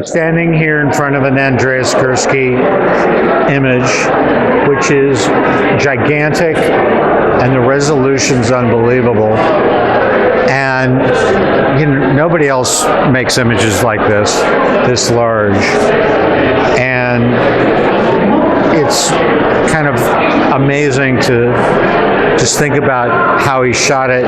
Standing here in front of an Andreas Gursky image, which is gigantic, and the resolution's unbelievable. And nobody else makes images like this large. And it's kind of amazing to just think about how he shot it,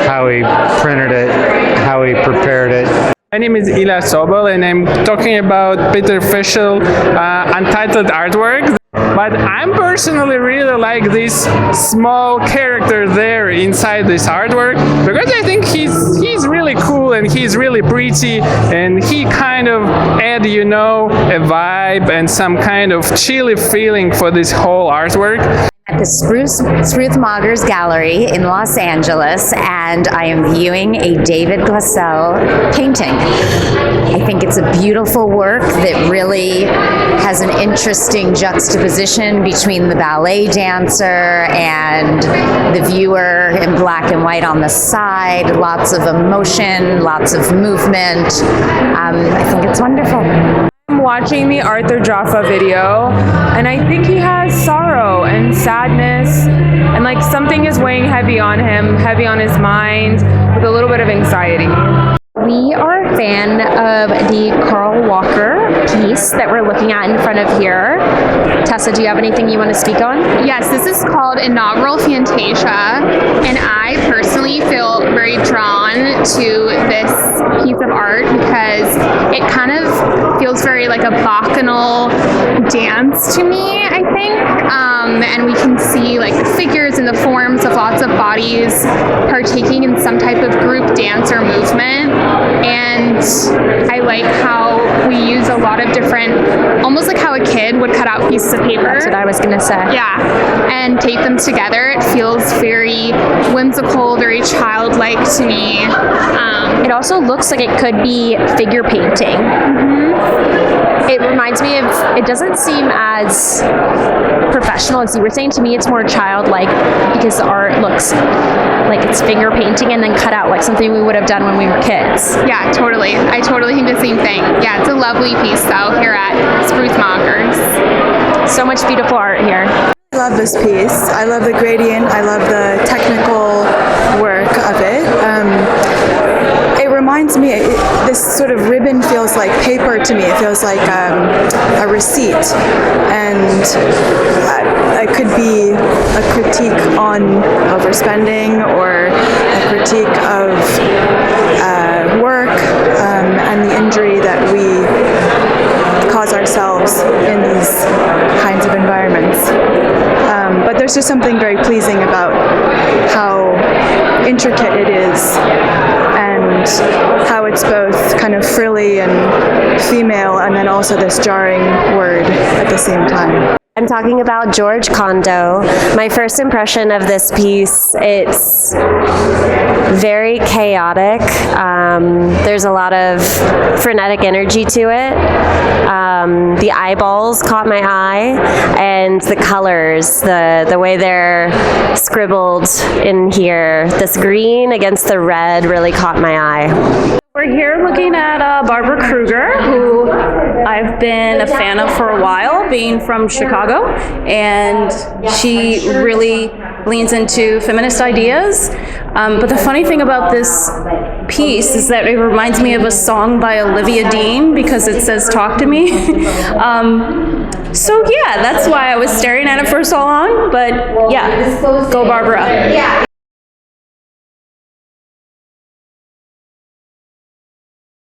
how he printed it, how he prepared it. My name is Ila Sobel, and I'm talking about Peter Fischl untitled artwork. But I'm personally really like this small character there inside this artwork, because I think he's really cool and he's really pretty, and he kind of add, a vibe and some kind of chilly feeling for this whole artwork. At the Spru Gallery in Los Angeles, and I am viewing a David Glassell painting. I think it's a beautiful work that really has an interesting juxtaposition between the ballet dancer and the viewer in black and white on the side. Lots of emotion, lots of movement. I think it's wonderful. I'm watching the Arthur Jaffa video, and I think he has sorrow and sadness, and like something is weighing heavy on him, heavy on his mind, with a little bit of anxiety. We are a fan of the Carl Walker piece that we're looking at in front of here. Tessa, do you have anything you want to speak on? Yes, this is called Inaugural Fantasia, and I personally feel very drawn to this piece of art because it kind of feels very like a bacchanal dance to me, I think. And we can see like the figures and the forms of lots of bodies partaking in some type of group dance or movement. And I like how we use a lot of different, almost like how a kid would cut out pieces of paper. That's what I was going to say. Yeah, and tape them together. It feels very whimsical, very childlike to me. It also looks like it could be figure painting. Mm-hmm. It reminds me of, it doesn't seem as professional as you were saying. To me, it's more childlike because the art looks like it's finger painting and then cut out like something we would have done when we were kids. Yeah, totally. I totally think the same thing. Yeah, it's a lovely piece though here at Spru. So much beautiful art here. I love this piece. I love the gradient. I love the technical work of it. It reminds me, this sort of ribbon feels like paper to me. It feels like a receipt, and it could be a critique on overspending or a critique of work and the injury that we cause ourselves in these kinds of environments. But there's just something very pleasing about how intricate it is, and how it's both kind of frilly and female, and then also this jarring word at the same time. I'm talking about George Condo. My first impression of this piece, it's very chaotic. There's a lot of frenetic energy to it. The eyeballs caught my eye, and the colors, the way they're scribbled in here. This green against the red really caught my eye. We're here looking at Barbara Kruger, who I've been a fan of for a while, being from Chicago, and she really leans into feminist ideas. But the funny thing about this piece is that it reminds me of a song by Olivia Dean because it says "Talk to Me." So yeah, that's why I was staring at it for so long. But yeah, go Barbara.